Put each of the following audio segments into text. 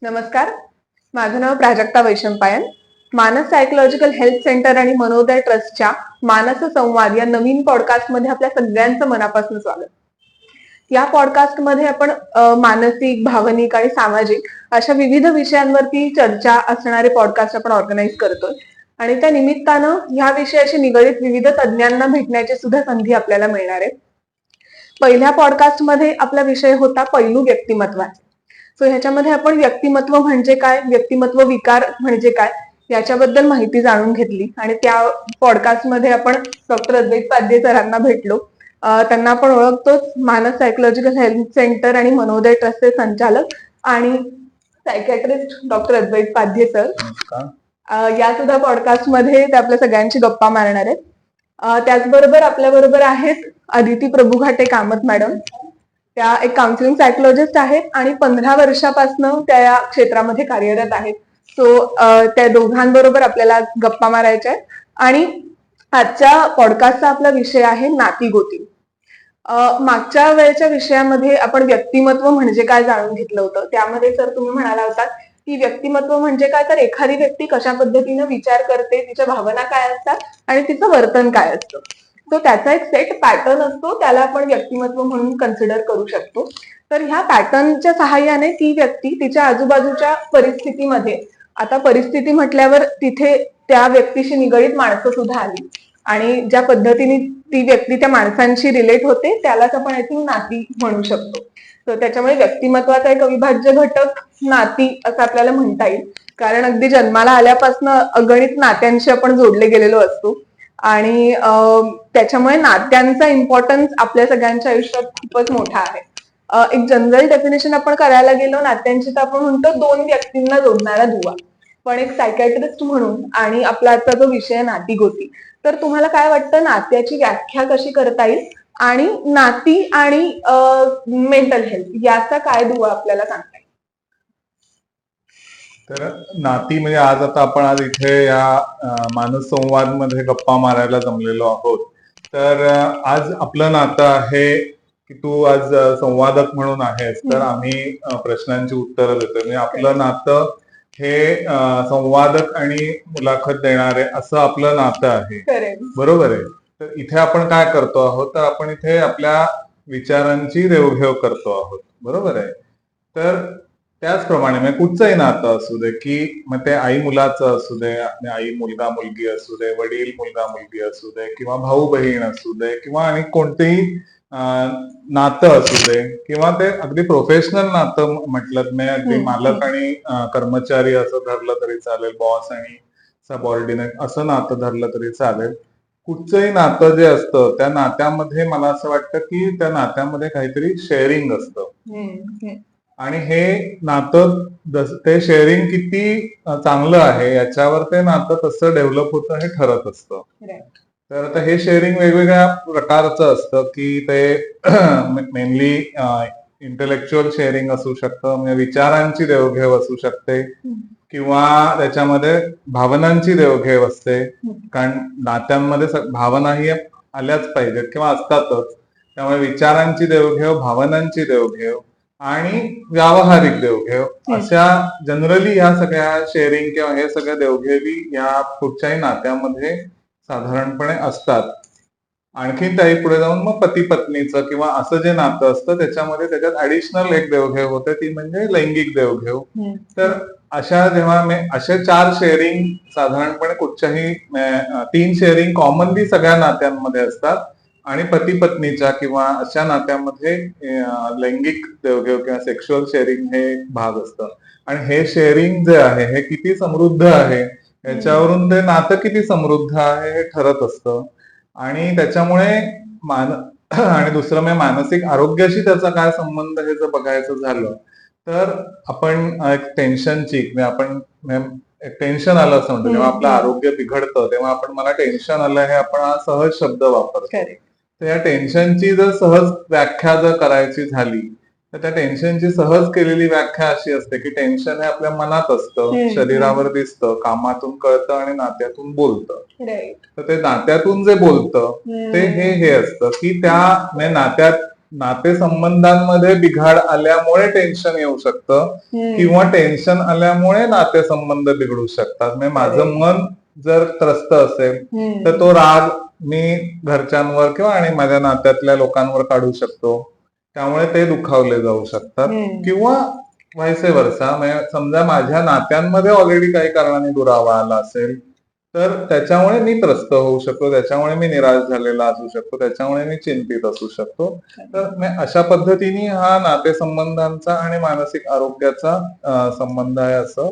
नमस्कार, माझं नाव प्राजक्ता वैशंपायन. मानस सायकोलॉजिकल हेल्थ सेंटर आणि मनोदय ट्रस्टच्या मानस संवाद या नवीन पॉडकास्टमध्ये आपल्या सगळ्यांचं मनापासून स्वागत. या पॉडकास्टमध्ये आपण मानसिक, भावनिक आणि सामाजिक अशा विविध विषयांवरती चर्चा असणारे पॉडकास्ट आपण ऑर्गनाईज करतोय आणि त्या निमित्तानं ह्या विषयाशी निगडित विविध तज्ज्ञांना भेटण्याची सुद्धा संधी आपल्याला मिळणार आहे. पहिल्या पॉडकास्टमध्ये आपला विषय होता पैलू व्यक्तिमत्वाचे. सो ह्याच्यामध्ये आपण व्यक्तिमत्व म्हणजे काय, व्यक्तिमत्व विकार म्हणजे काय याच्याबद्दल माहिती जाणून घेतली आणि त्या पॉडकास्टमध्ये आपण डॉक्टर अद्वैत पाध्ये सरांना भेटलो. त्यांना आपण ओळखतोच, मानस सायकोलॉजिकल हेल्थ सेंटर आणि मनोदय ट्रस्टचे संचालक आणि सायकॅट्रिस्ट डॉक्टर अद्वैत पाध्ये सर. या सुद्धा पॉडकास्टमध्ये ते आपल्या सगळ्यांची गप्पा मारणार आहेत. त्याचबरोबर आपल्या बरोबर आहेत अदिती प्रभू घाटे कामत मॅडम. त्या एक काउन्सिलिंग सायकोलॉजिस्ट आहेत आणि 15 वर्षापासून त्या या क्षेत्रामध्ये कार्यरत आहेत. सो त्या दोघांबरोबर आपल्याला गप्पा मारायच्या आहेत. आणि आजच्या पॉडकास्टचा आपला विषय आहे नातीगोती. मागच्या वेळेच्या विषयामध्ये आपण व्यक्तिमत्व म्हणजे काय जाणून घेतलं होतं. त्यामध्ये सर तुम्ही म्हणाला होतात की व्यक्तिमत्व म्हणजे काय, तर एखादी व्यक्ती कशा पद्धतीनं विचार करते, तिच्या भावना काय असतात आणि तिचं वर्तन काय असतं. तो त्याचा एक सेट पॅटर्न असतो, त्याला आपण व्यक्तिमत्व म्हणून कन्सिडर करू शकतो. तर ह्या पॅटर्नच्या सहाय्याने ती व्यक्ती तिच्या आजूबाजूच्या परिस्थितीमध्ये, आता परिस्थिती म्हटल्यावर तिथे त्या व्यक्तीशी निगडीत माणसं सुद्धा आली आणि ज्या पद्धतीने ती व्यक्ती त्या माणसांशी रिलेट होते त्यालाच आपण याची नाती म्हणू शकतो. तर त्याच्यामुळे व्यक्तिमत्वाचा एक अविभाज्य घटक नाती असं आपल्याला म्हणता येईल. कारण अगदी जन्माला आल्यापासून अगणित नात्यांशी आपण जोडले गेलेलो असतो आणि त्याच्यामुळे नात्यांचा इम्पॉर्टन्स आपल्या सगळ्यांच्या आयुष्यात खूपच मोठा आहे. एक जनरल डेफिनेशन आपण करायला गेलो नात्यांची तर आपण म्हणतो 2 व्यक्तींना जोडणारा दुवा. पण एक सायकॅट्रिस्ट म्हणून आणि आपला आजचा जो विषय नातीगोती, तर तुम्हाला काय वाटतं नात्याची व्याख्या कशी करता येईल आणि नाती आणि मेंटल हेल्थ याचा काय दुवा आपल्याला सांगता येईल? तर नाती म्हणजे आज इथे या मानस संवाद मध्ये गप्पा मारायला जमलेलो आहोत. तर आज आपलं नातं आहे की तू आज संवादक म्हणून आहेस, तर आम्ही प्रश्नांची उत्तरं देतोय. म्हणजे आपलं नातं हे संवादक आणि मुलाखत देणारे असं आपलं नातं आहे. बरोबर आहे. तर इथे आपण काय करतो आहोत, तर आपण इथे आपल्या विचारांची देवघेव करतो आहोत. बरोबर आहे. तर त्याचप्रमाणे म्हणजे कुठचंही नातं असू दे, की मग ते आई मुलाचं असू दे, आई मुलगा मुलगी असू दे, वडील मुलगा मुलगी असू दे, किंवा भाऊ बहीण असू दे, किंवा आणि कोणतेही नातं असू दे, किंवा ते अगदी प्रोफेशनल नातं म्हटलं, मी अगदी मालक आणि कर्मचारी असं धरलं तरी चालेल, बॉस आणि सबऑर्डिनेट असं नातं धरलं तरी चालेल. कुठचंही नातं जे असतं त्या नात्यामध्ये मला असं वाटतं की त्या नात्यामध्ये काहीतरी शेअरिंग असतं आणि हे नातं ते शेअरिंग किती चांगलं आहे याच्यावर ते नातं कसं डेव्हलप होतं हे ठरत असतं. तर आता हे शेअरिंग वेगवेगळ्या प्रकारचं असतं की ते मेनली इंटेलेक्च्युअल शेअरिंग असू शकतं, म्हणजे विचारांची देवघेव असू शकते, किंवा त्याच्यामध्ये भावनांची देवघेव असते. कारण नात्यांमध्ये भावनाही आल्याच पाहिजेत किंवा असतातच. त्यामुळे विचारांची देवघेव, भावनांची देवघेव आणि व्यावहारिक देवघेव अशा जनरली या सगळ्या शेअरिंग किंवा हे सगळ्या देवघेवी या कुठच्याही नात्यामध्ये साधारणपणे असतात. आणखी त्याही पुढे जाऊन मग पती पत्नीचं किंवा असं जे नातं असतं त्याच्यात ऍडिशनल एक देवघेव होते, ती म्हणजे लैंगिक देवघेव. तर जेव्हा असे 4 शेअरिंग साधारणपणे कुठच्याही 3 शेअरिंग कॉमनली सगळ्या नात्यांमध्ये असतात आणि पती पत्नीच्या किंवा अशा नात्यामध्ये लैंगिक देवघेव किंवा सेक्शुअल शेअरिंग हे भाग असतं. आणि हे शेअरिंग जे आहे हे किती समृद्ध आहे याच्यावरून ते नातं किती समृद्ध आहे हे ठरत असतं. आणि त्याच्यामुळे आणि दुसरं म्हणजे मानसिक आरोग्याशी त्याचा काय संबंध हे जर बघायचं झालं तर आपण एक टेन्शनची, आपण टेन्शन आलं असं म्हणतो, जेव्हा आपलं आरोग्य बिघडतं तेव्हा आपण मला टेन्शन आलं हे आपण हा सहज शब्द वापरतो. तर या टेन्शनची जर सहज व्याख्या जर करायची झाली तर त्या टेन्शनची सहज केलेली व्याख्या अशी असते की टेन्शन हे आपल्या मनात असतं, शरीरावर दिसतं, कामातून कळतं आणि नात्यातून बोलतं. तर ते नात्यातून जे बोलतं ते हे असतं की त्या नात्यात नातेसंबंधांमध्ये बिघाड आल्यामुळे टेन्शन येऊ शकतं किंवा टेन्शन आल्यामुळे नातेसंबंध बिघडू शकतात. म्हणजे माझं मन जर त्रस्त असेल तर तो राग मी घरच्यांवर किंवा आणि माझ्या नात्यातल्या लोकांवर काढू शकतो, त्यामुळे ते दुखावले जाऊ शकतात. किंवा व्हायसे वर्सा, म्हणजे समजा माझ्या नात्यांमध्ये ऑलरेडी काही कारणाने दुरावा आला असेल तर त्याच्यामुळे मी त्रस्त होऊ शकतो, त्याच्यामुळे मी निराश झालेला असू शकतो, त्याच्यामुळे मी चिंतित असू शकतो. तर अशा पद्धतीने हा नातेसंबंधांचा आणि मानसिक आरोग्याचा संबंध आहे असं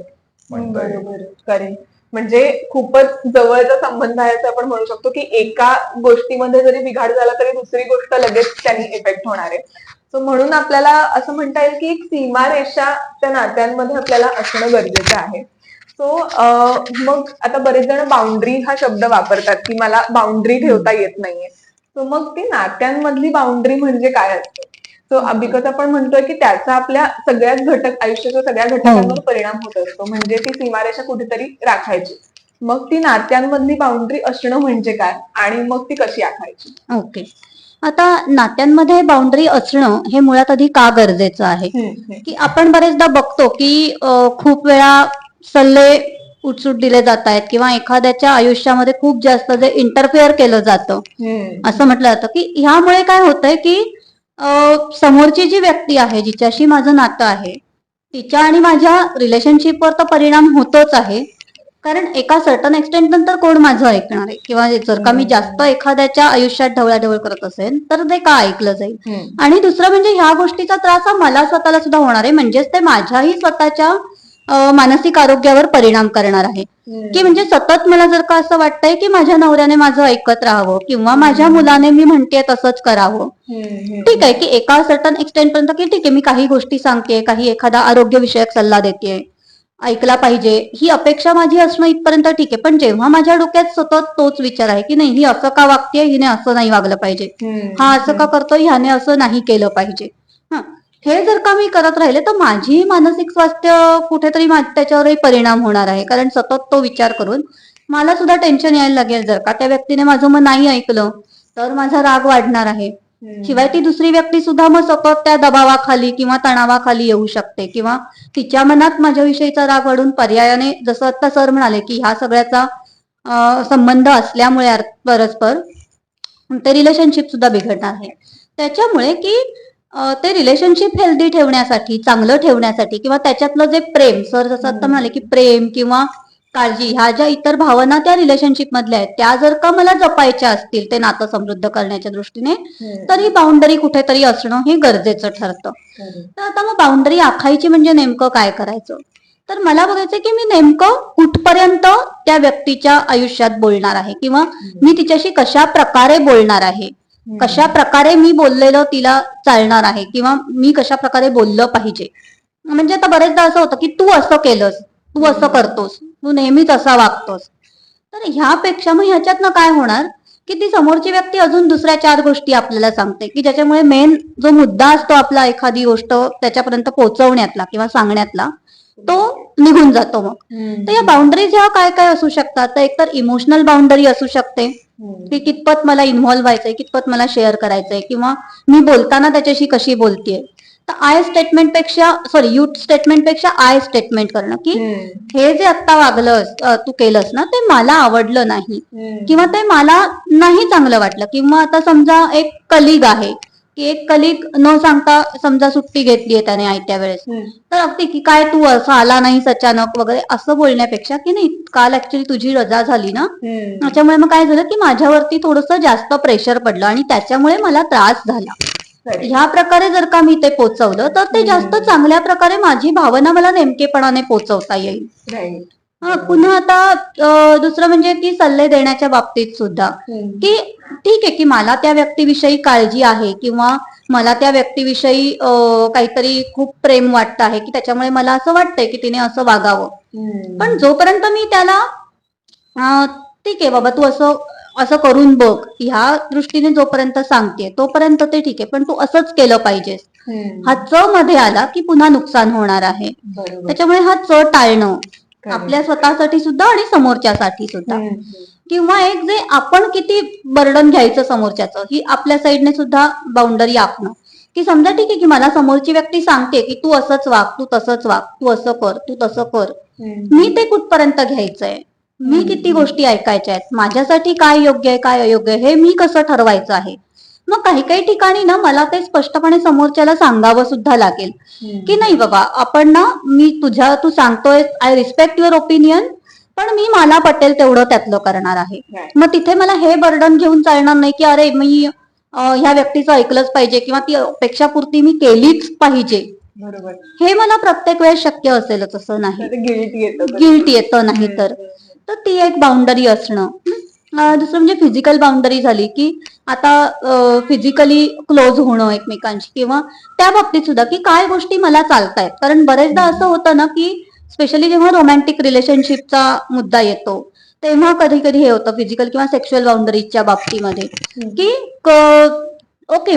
म्हणता येईल. म्हणजे खूपच जवळचा संबंध आहे असं आपण म्हणू शकतो, की एका गोष्टीमध्ये जरी बिघाड झाला तरी दुसरी गोष्ट लगेच त्यांनी इफेक्ट होणार आहे. सो म्हणून आपल्याला असं म्हणता येईल की एक सीमारेषा त्या नात्यांमध्ये आपल्याला असणं गरजेचं आहे. सो मग आता बरेच जण बाउंड्री हा शब्द वापरतात की मला बाउंड्री ठेवता येत नाहीये. सो मग ती नात्यांमधली बाउंड्री म्हणजे काय असते? सो बिकॉज आपण म्हणतोय की त्याचा आपल्या सगळ्याच आयुष्याच्या सगळ्या घटकांवर परिणाम होत असतो, म्हणजे ती सीमारेषा कुठेतरी राखायची. मग ती नात्यांमधली बाउंड्री असणं म्हणजे काय आणि मग ती कशी आखायची? ओके, आता नात्यांमध्ये बाउंड्री असणं हे मुळात आधी का गरजेचं आहे की आपण बरेचदा बघतो की खूप वेळा सल्ले उठसूट दिले जात आहेत किंवा एखाद्याच्या आयुष्यामध्ये खूप जास्त जे इंटरफेअर केलं जातं असं म्हटलं जातं की ह्यामुळे काय होतंय की समोरची जी व्यक्ती आहे जिच्याशी माझं नातं आहे तिच्या आणि माझ्या रिलेशनशिपवर तर परिणाम होतोच आहे, कारण एका सर्टन एक्सटेंट नंतर कोण माझं ऐकणार आहे किंवा जर का मी जास्त एखाद्याच्या आयुष्यात ढवळाढवळ करत असेल तर ते का ऐकलं जाईल. आणि दुसरं म्हणजे ह्या गोष्टीचा त्रास हा मला स्वतःला सुद्धा होणार आहे, म्हणजेच ते माझ्याही स्वतःच्या मानसिक आरोग्यावर परिणाम करणार आहे. की म्हणजे सतत मला जर का असं वाटतंय की माझ्या नवऱ्याने माझं ऐकत राहावं किंवा माझ्या मुलाने मी म्हणते तसंच करावं, ठीक आहे की एका सर्टन एक्सटेंट पर्यंत की ठीक आहे मी काही गोष्टी सांगते, काही एखादा आरोग्य विषयक सल्ला देते, ऐकला पाहिजे ही अपेक्षा माझी असणं इथपर्यंत ठीक आहे. पण जेव्हा माझ्या डोक्यात सतत तोच विचार आहे की नाही ही असं का वागतेय, हिने असं नाही वागलं पाहिजे, हा असं का करतोय, ह्याने असं नाही केलं पाहिजे, हे जर का मी करत राहिले तर माझी मानसिक स्वास्थ्य कुठेतरी त्याच्यावरही परिणाम होणार आहे. कारण सतत तो विचार करून मला सुद्धा टेन्शन यायला लागेल, जर का त्या व्यक्तीने माझं मग नाही ऐकलं तर माझा राग वाढणार आहे. शिवाय ती दुसरी व्यक्ती सुद्धा मग सतत त्या दबावाखाली किंवा तणावाखाली येऊ शकते किंवा तिच्या मनात माझ्याविषयीचा राग वाढून पर्यायाने, जसं आता सर म्हणाले की ह्या सगळ्याचा संबंध असल्यामुळे परस्पर ते रिलेशनशिप सुद्धा बिघडणार आहे. त्याच्यामुळे की ते रिलेशनशिप हेल्दी ठेवण्यासाठी, चांगलं ठेवण्यासाठी किंवा त्याच्यातलं जे प्रेम, सर जसं आता म्हणाले की प्रेम किंवा काळजी ह्या ज्या इतर भावना त्या रिलेशनशिप मधल्या आहेत त्या जर का मला जपायच्या असतील ते नातं समृद्ध करण्याच्या दृष्टीने, तर ही बाउंडरी कुठेतरी असणं हे गरजेचं ठरतं. तर आता मग बाउंडरी आखायची म्हणजे नेमकं काय करायचं, तर मला बघायचं की मी नेमकं कुठपर्यंत त्या व्यक्तीच्या आयुष्यात बोलणार आहे किंवा मी तिच्याशी कशा प्रकारे बोलणार आहे, कशा प्रकारे मी बोललेलं तिला चालणार आहे किंवा मी कशा प्रकारे बोललं पाहिजे. म्हणजे आता बरेचदा असं होतं की तू असं केलंस, तू असं करतोस, तू नेहमीच असा वागतोस. तर ह्यापेक्षा मग ह्याच्यातनं काय होणार की ती समोरची व्यक्ती अजून दुसऱ्या 4 गोष्टी आपल्याला सांगते की ज्याच्यामुळे मेन जो मुद्दा असतो आपला एखादी गोष्ट त्याच्यापर्यंत पोहोचवण्यातला किंवा सांगण्यातला तो निघून जातो. मग तर या बाउंडरीज ह्या काय काय असू शकतात, तर एकतर इमोशनल बाउंडरी असू शकते की कितपत मला इन्व्हॉल्व्ह व्हायचंय, कितपत मला शेअर करायचंय किंवा मी बोलताना त्याच्याशी कशी बोलतेय. तर आय स्टेटमेंट पेक्षा यू स्टेटमेंट पेक्षा आय स्टेटमेंट करणं की हे जे आता वागलंस तू केलंस ना ते मला आवडलं नाही किंवा ते मला नाही चांगलं वाटलं. किंवा आता समजा एक कलिग आहे की एक कलिग न सांगता समजा सुट्टी घेतलीये त्याने आयत्या वेळेस, तर अगदी की काय तू असं आला नाहीस अचानक वगैरे असं बोलण्यापेक्षा की नाही काल ऍक्च्युली तुझी रजा झाली ना, त्याच्यामुळे मग काय झालं की माझ्यावरती थोडंसं जास्त प्रेशर पडलं आणि त्याच्यामुळे मला त्रास झाला, ह्या प्रकारे जर का मी ते पोचवलं तर ते जास्त चांगल्या प्रकारे माझी भावना मला नेमकेपणाने पोचवता येईल. पुन्हा आता दुसरं म्हणजे की सल्ले देण्याच्या बाबतीत सुद्धा की ठीक आहे की मला त्या व्यक्तीविषयी काळजी आहे किंवा मला त्या व्यक्तीविषयी काहीतरी खूप प्रेम वाटतं आहे की त्याच्यामुळे मला असं वाटतंय की तिने असं वागावं, पण जोपर्यंत मी त्याला ठीक आहे बाबा तू असं करून बघ ह्या दृष्टीने जोपर्यंत सांगते तोपर्यंत ते ठीक आहे, पण तू असंच केलं पाहिजेस, हा च मध्ये आला की पुन्हा नुकसान होणार आहे. त्याच्यामुळे हा च टाळणं आपल्या स्वतःसाठी सुद्धा आणि समोरच्यासाठी सुद्धा. किंवा एक जे आपण किती बर्डन घ्यायचं समोरच्याचं ही आपल्या साईडने सुद्धा बाउंडरी आखणं की समजा ठीक आहे की मला समोरची व्यक्ती सांगते की तू असंच वाग, तू तसंच वाग, तू असं कर, तू तसं कर. मी ते कुठपर्यंत घ्यायचंय, मी किती गोष्टी ऐकायच्या आहेत, माझ्यासाठी काय योग्य आहे काय अयोग्य आहे हे मी कसं ठरवायचं आहे. मग काही काही ठिकाणी ना मला ते स्पष्टपणे समोरच्याला सांगावं सुद्धा लागेल की नाही बाबा, आपण ना, तू सांगतोय, आय रिस्पेक्ट युअर ओपिनियन, पण मी मला पटेल तेवढं त्यातलं करणार आहे. मग तिथे मला हे बर्डन घेऊन चालणार नाही की अरे मी ह्या व्यक्तीचं ऐकलंच पाहिजे किंवा ती अपेक्षापूर्ती मी केलीच पाहिजे. बरोबर. हे मला प्रत्येक वेळेस शक्य असेलच असं नाही, गिल्ट येतं नाही तर ती एक बाउंडरी असणं. दुसरं म्हणजे फिजिकल बाउंडरी झाली की आता फिजिकली क्लोज होणं एकमेकांशी, किंवा त्या बाबतीत सुद्धा की काय गोष्टी मला चालतायत. कारण बरेचदा असं होतं ना की स्पेशली जेव्हा रोमॅन्टिक रिलेशनशिपचा मुद्दा येतो तेव्हा कधी कधी हे होतं फिजिकल किंवा सेक्शुअल बाउंडरीजच्या बाबतीमध्ये की ओके,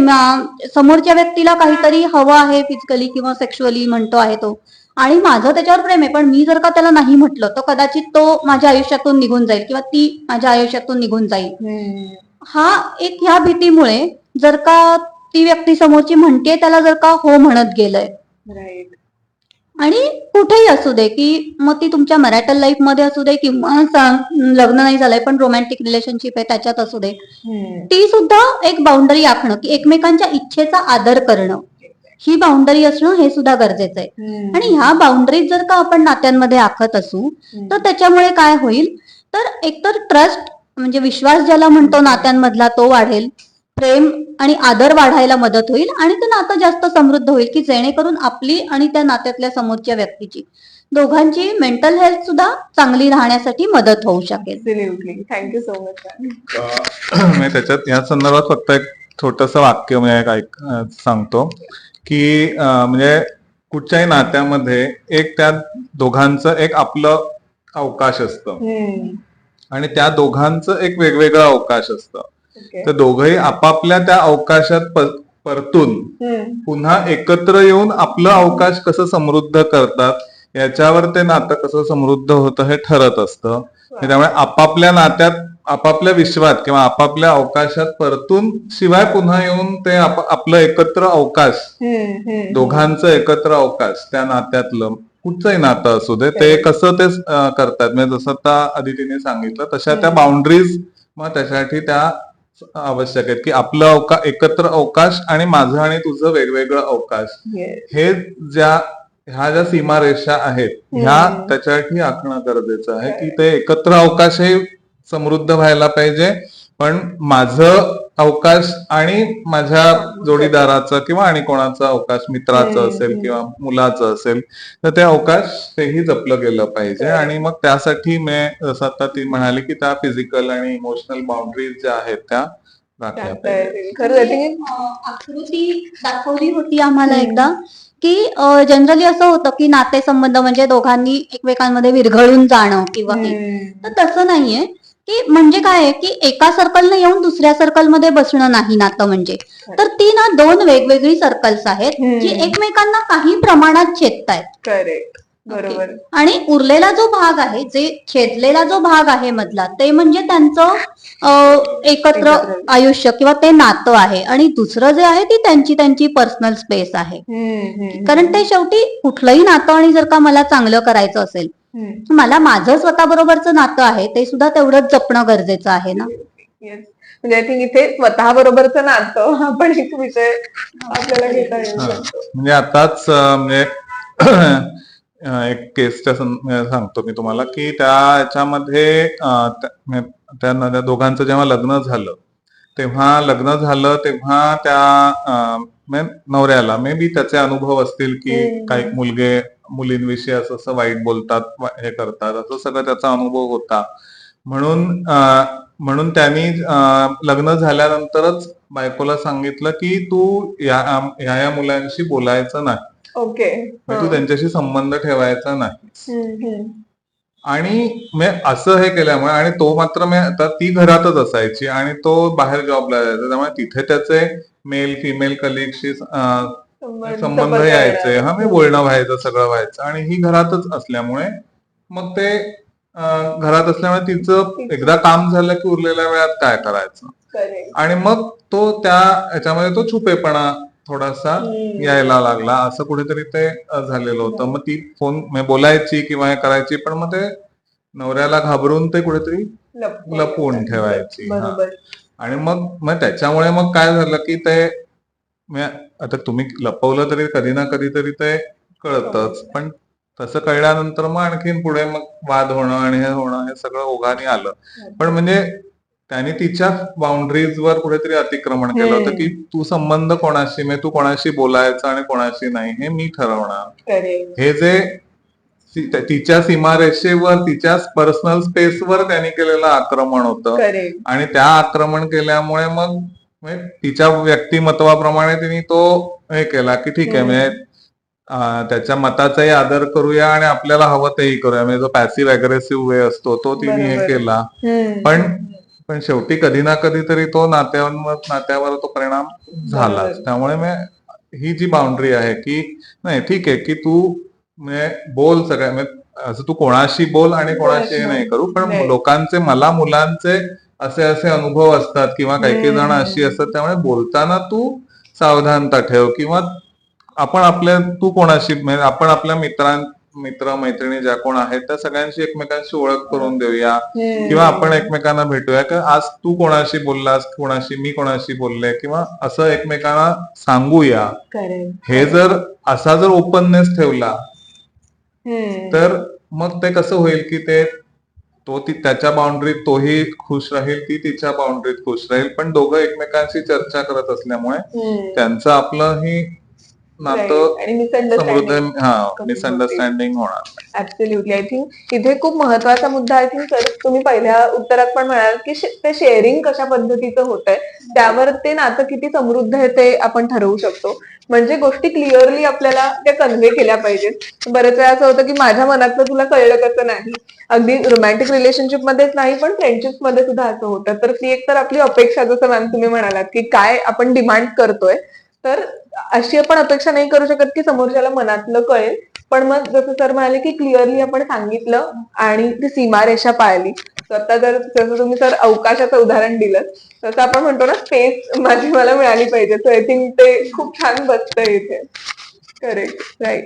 समोरच्या व्यक्तीला काहीतरी हवं आहे फिजिकली किंवा सेक्शुअली म्हणतो आहे तो, आणि माझं त्याच्यावर प्रेम आहे, पण मी जर का त्याला नाही म्हटलं तर कदाचित तो माझ्या आयुष्यातून निघून जाईल किंवा ती माझ्या आयुष्यातून निघून जाईल. ह्या भीतीमुळे जर का ती व्यक्ती समोरची म्हणते त्याला जर का हो म्हणत गेलंय, राईट, आणि कुठेही असू दे की मग ती तुमच्या मॅरिटल लाईफ मध्ये असू दे किंवा लग्न नाही झालंय पण रोमॅन्टिक रिलेशनशिप आहे त्याच्यात असू दे, ती सुद्धा एक बाउंडरी आखणं की एकमेकांच्या इच्छेचा आदर करणं, ही बाउंडरी असणं हे सुद्धा गरजेचं आहे. आणि ह्या बाउंडरीज जर का आपण नात्यांमध्ये आखत असू तर त्याच्यामुळे काय होईल, तर एकतर ट्रस्ट म्हणजे विश्वास ज्याला म्हणतो नात्यांमधला तो वाढेल, प्रेम आणि आदर वाढायला मदत होईल, आणि ते नातं जास्त समृद्ध होईल की जेणेकरून आपली आणि त्या नात्यातल्या समोरच्या व्यक्तीची दोघांची मेंटल हेल्थ सुद्धा चांगली राहण्यासाठी मदत होऊ शकेल. Thank you so much. मी त्याच्यात या संदर्भात फक्त एक छोटस वाक्य म्हणजे सांगतो की म्हणजे कुठच्याही नात्यामध्ये एक त्या दोघांचं एक आपलं अवकाश असतं आणि त्या दोघांचं एक वेगवेगळं अवकाश असतं. तर दोघंही आपापल्या त्या अवकाशात परतून पुन्हा एकत्र येऊन आपलं अवकाश कसं समृद्ध करतात याच्यावर ते नातं कसं समृद्ध होतं हे ठरत असतं. त्यामुळे आपापल्या नात्यात आपापल्या विश्वात किंवा आपापल्या अवकाशात परतून शिवाय पुन्हा येऊन ते आपलं एकत्र अवकाश, दोघांचं एकत्र अवकाश त्या नात्यातलं कुठचंही नातं असू दे ते कसं ते करतात. म्हणजे जसं आता अदितीने सांगितलं तशा त्या बाउंड्रीज मग त्याच्यासाठी त्या आवश्यक आहेत की आपलं एकत्र अवकाश आणि माझं आणि तुझं वेगवेगळं अवकाश, हे ह्या ज्या सीमारेषा आहेत ह्या त्याच्यासाठी आखणं गरजेचं आहे की ते एकत्र अवकाश हे समृद्ध व्हायला पाहिजे, पण माझं अवकाश आणि माझ्या जोडीदाराचं किंवा आणि कोणाचं अवकाश, मित्राचं असेल किंवा मुलाचं असेल, तर ते अवकाश तेही जपलं गेलं पाहिजे. आणि मग त्यासाठी मी जसं आता ती म्हणाली की त्या फिजिकल आणि इमोशनल बाउंड्रीज ज्या आहेत त्या राखल्या पाहिजे. आकृती दाखवली होती आम्हाला एकदा की जनरली असं होतं की नातेसंबंध म्हणजे दोघांनी एकमेकांमध्ये विरघळून जाणं किंवा तर तसं नाहीये की म्हणजे काय आहे की एका सर्कलने येऊन दुसऱ्या सर्कलमध्ये बसणं नाही नातं म्हणजे, तर ती ना दोन वेगवेगळी सर्कल्स आहेत जी एकमेकांना काही प्रमाणात छेदतायत. करेक्ट, बरोबर. आणि उरलेला जो भाग आहे, जे छेदलेला जो भाग आहे मधला, ते म्हणजे त्यांचं एकत्र आयुष्य किंवा ते नातं आहे, आणि दुसरं जे आहे ती त्यांची पर्सनल स्पेस आहे. कारण ते शेवटी कुठलंही नातं आणि जर का मला चांगलं करायचं असेल, मला माझं स्वतः बरोबरचं नातं आहे ते सुद्धा तेवढंच जपणं गरजेचं आहे ना. म्हणजे आय थिंक इथे स्वतः बरोबरचं नातं हा पण एक विषय आपल्याला घेता येऊ शकतो. म्हणजे आताच म्हणजे एक केसच्या सांगतो मी तुम्हाला की त्याच्यामध्ये त्या दोघांचं जेव्हा लग्न झालं तेव्हा त्या नवऱ्याला मे बी त्याचे अनुभव असतील की काही मुलींविषयी असं वाईट बोलतात, हे करतात, असं सगळं त्याचा अनुभव होता. म्हणून त्यांनी लग्न झाल्यानंतरच बायकोला सांगितलं की तू या मुलांशी बोलायचं नाही, ओके, तू त्यांच्याशी संबंध ठेवायचा नाही. आणि असं हे केल्यामुळे, आणि तो मात्र आता ती घरातच असायची आणि तो बाहेर जॉबला जायचा, त्यामुळे तिथे त्याचे मेल फिमेल कलिगशी संबंध यायचे, बोलणं व्हायचं, सगळं व्हायचं. आणि ही घरातच असल्यामुळे मग ते घरात असल्यामुळे तिचं एकदा काम झालं की उरलेल्या वेळात काय करायचं, आणि मग तो त्या याच्यामध्ये तो छुपेपणा थोडासा यायला लागला, असं कुठेतरी ते झालेलं होतं. मग ती फोन बोलायची किंवा हे करायची, पण मग ते नवऱ्याला घाबरून ते कुठेतरी लपवून ठेवायची. हा. बरोबर. आणि मग मग त्याच्यामुळे मग काय झालं की ते आता तुम्ही लपवलं तरी कधी ना कधी तरी ते कळतच, पण तसं कळल्यानंतर मग आणखीन पुढे मग वाद होणं आणि हे होणं हे सगळं ओघाने आलं. पण म्हणजे त्याने तिच्या बाउंड्रीज वर कुठेतरी अतिक्रमण केलं होतं की तू संबंध कोणाशी म्हणजे तू कोणाशी बोलायचं आणि कोणाशी नाही हे मी ठरवणार. हे जे तिच्या सीमारेषेवर तिच्या पर्सनल स्पेसवर त्यांनी केलेलं आक्रमण होतं. आणि त्या आक्रमण केल्यामुळे मग म्हणजे तिच्या व्यक्तिमत्वाप्रमाणे तिने तो हे केला की ठीक आहे म्हणजे त्याच्या मताचाही आदर करूया आणि आपल्याला हवं तेही करूया, म्हणजे जो पॅसिव्ह अग्रेसिव्ह वे असतो तो तिने हे केला. पण शेवटी कधी ना कधीतरी तो नात्यावर तो परिणाम झालाच. त्यामुळे ही जी बाउंड्री आहे की नाही ठीक आहे की तू म्हणजे बोल सगळ्या असं तू कोणाशी बोल आणि कोणाशी नाही करू, पण लोकांचे मुलांचे असे असे अनुभव असतात किंवा काही जण अशी असतात, त्यामुळे बोलताना तू सावधानता ठेव. किंवा तू कोणाशी म्हणजे आपण आपल्या मित्र मैत्रिणी ज्या कोण आहेत त्या सगळ्यांशी एकमेकांशी ओळख करून देऊया किंवा आपण एकमेकांना भेटूया की आज तू कोणाशी बोललास, मी कोणाशी बोलले किंवा असं एकमेकांना सांगूया. हे जर ओपननेस ठेवला तर मग ते कसं होईल की त्याच्या बाउंड्रीत तोही खुश राहील, ती तिच्या बाउंड्रीत खुश राहील, पण दोघं एकमेकांशी चर्चा करत असल्यामुळे त्यांचं आपलंही नातं समृद्ध मिसअंडरस्टँडिंग होणार. ऍब्सोल्युटली. आय थिंक इथे खूप महत्वाचा मुद्दा आय थिंक सर तुम्ही पहिल्या उत्तरात पण म्हणाल की ते शेअरिंग कशा पद्धतीचं होतंय त्यावर ते नातं किती समृद्ध आहे ते आपण ठरवू शकतो. म्हणजे गोष्टी क्लिअरली आपल्याला त्या कन्व्हे केल्या पाहिजेत. बरेच वेळा असं होतं की माझ्या मनातलं तुला कळलं कसं नाही, अगदी रोमॅन्टिक रिलेशनशिप मध्येच नाही पण फ्रेंडशिप मध्ये सुद्धा असं होतं. तर ती एक तर आपली अपेक्षा, जसं मॅम तुम्ही म्हणालात की काय आपण डिमांड करतोय, तर अशी आपण अपेक्षा नाही करू शकत की समोरच्याला मनातलं कळेल. पण मग जसं सर म्हणाले की क्लिअरली आपण सांगितलं आणि ती सीमारेषा पाळली. स्वतः जसं तुम्ही सर अवकाशाचं उदाहरण दिलं तसं आपण म्हणतो ना स्पेस मला मिळाली पाहिजे. सो आय थिंक ते खूप छान बसतंय इथे. Correct, right.